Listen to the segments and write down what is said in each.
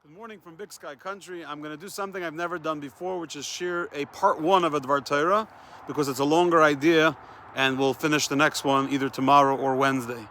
Good morning from Big Sky Country. I'm going to do something I've never done before, which is share a part one of a Dvar Torah, because it's a longer idea, and we'll finish the next one either tomorrow or Wednesday.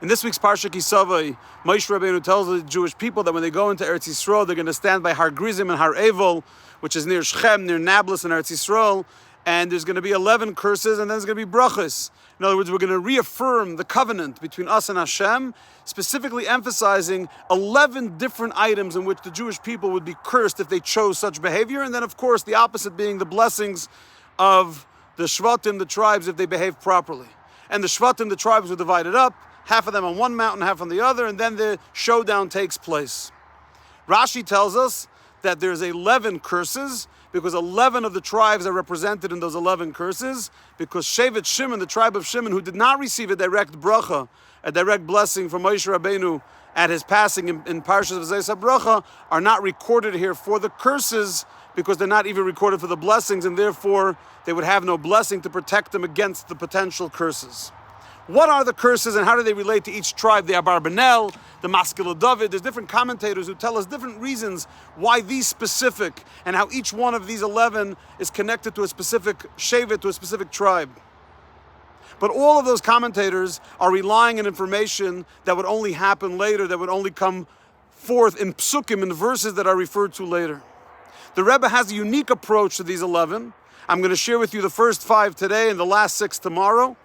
In this week's Parsha Kisavai, Moshe Rabbeinu tells the Jewish people that when they go into Eretz Yisrael, they're going to stand by Har Grizim and Har Evel, which is near Shechem, near Nablus in Eretz Yisrael, and there's going to be 11 curses, and then there's going to be brachas. In other words, we're going to reaffirm the covenant between us and Hashem, specifically emphasizing 11 different items in which the Jewish people would be cursed if they chose such behavior, and then of course the opposite being the blessings of the Shvatim, the tribes, if they behave properly. And the Shvatim, the tribes, were divided up, half of them on one mountain, half on the other, and then the showdown takes place. Rashi tells us that there's 11 curses, because 11 of the tribes are represented in those 11 curses, because Shevet Shimon, the tribe of Shimon, who did not receive a direct bracha, a direct blessing from Moshe Rabbeinu at his passing in Parshas V'zei Bracha, are not recorded here for the curses, because they're not even recorded for the blessings, and therefore they would have no blessing to protect them against the potential curses. What are the curses and how do they relate to each tribe? The Abarbanel, the Maskil David. There's different commentators who tell us different reasons why these specific, and how each one of these 11 is connected to a specific shevet, to a specific tribe. But all of those commentators are relying on information that would only happen later, that would only come forth in psukim, in verses that are referred to later. The Rebbe has a unique approach to these 11. I'm going to share with you the first 5 today and the last 6 tomorrow.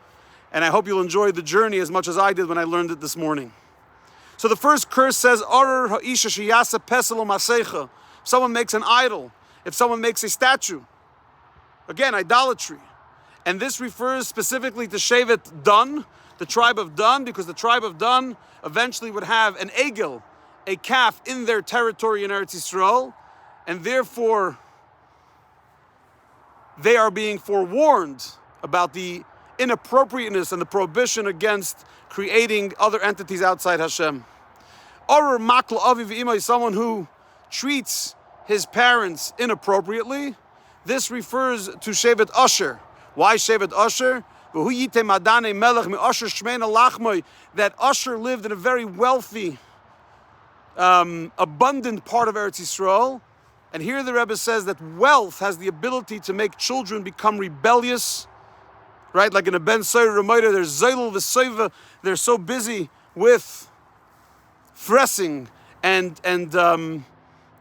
And I hope you'll enjoy the journey as much as I did when I learned it this morning. So the first curse says, Arer ha'isha sheyasa pesel u'masecha. If someone makes an idol, if someone makes a statue, again, idolatry. And this refers specifically to Shevet Dan, the tribe of Dan, because the tribe of Dan eventually would have an egel, a calf, in their territory in Eretz Yisrael, and therefore they are being forewarned about the inappropriateness and the prohibition against creating other entities outside Hashem. Or makla aviv v'imah is someone who treats his parents inappropriately. This refers to Shevet Asher. Why Shevet Asher? That Asher lived in a very wealthy, abundant part of Eretz Yisrael. And here the Rebbe says that wealth has the ability to make children become rebellious. Right, like in a Ben Soyer Reminder, there's Zaylul V'Soiva. They're so busy with fressing and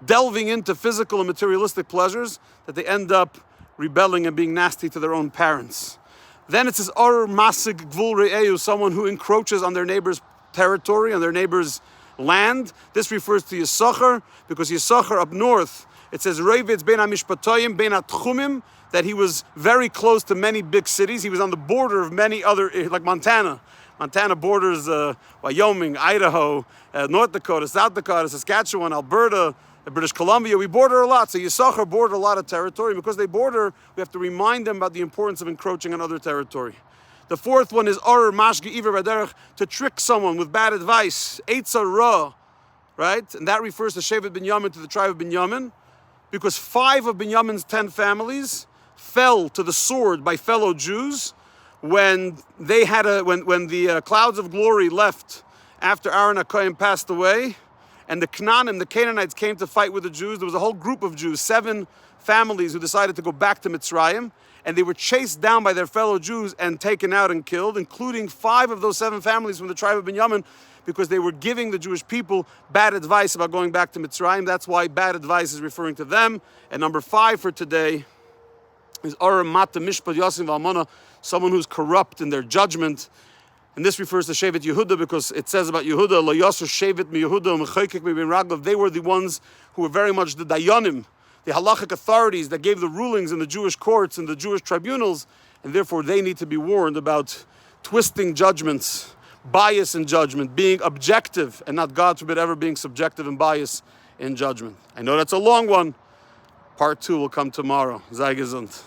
delving into physical and materialistic pleasures that they end up rebelling and being nasty to their own parents. Then it says Or Masig Gvul Re'eu, someone who encroaches on their neighbor's territory, on their neighbor's land. This refers to Yisachar, because Yisachar up north, it says Reivetz Ben HaMishpatoyim Ben HaTchumim, that he was very close to many big cities. He was on the border of many other, like Montana. Montana borders Wyoming, Idaho, North Dakota, South Dakota, Saskatchewan, Alberta, British Columbia. We border a lot. So Yisachar bordered a lot of territory. Because they border, we have to remind them about the importance of encroaching on other territory. The fourth one is Or Mashgi Iver Baderech, to trick someone with bad advice. Eitza Ra, right? And that refers to Shevet Binyamin, to the tribe of Binyamin. Because 5 of Binyamin's 10 families fell to the sword by fellow Jews when they had when the clouds of glory left after Aaron HaKohen passed away, and the Canaanim, the Canaanites, came to fight with the Jews. There was a whole group of Jews, 7 families, who decided to go back to Mitzrayim, and they were chased down by their fellow Jews and taken out and killed, including 5 of those 7 families from the tribe of Binyamin, because they were giving the Jewish people bad advice about going back to Mitzrayim. That's why bad advice is referring to them. And number 5 for today is Aram Mata Mishpat Yasim Valmana, someone who's corrupt in their judgment. And this refers to Shevet Yehuda, because it says about Yehuda, Lo Yasser Shevet Mi Yehuda Mechaykek Mi Ben Raglav. They were the ones who were very much the Dayanim, the halachic authorities that gave the rulings in the Jewish courts and the Jewish tribunals, and therefore they need to be warned about twisting judgments, bias in judgment, being objective, and not, God forbid, ever being subjective and biased in judgment. I know that's a long one. Part 2 will come tomorrow. Sei gesund.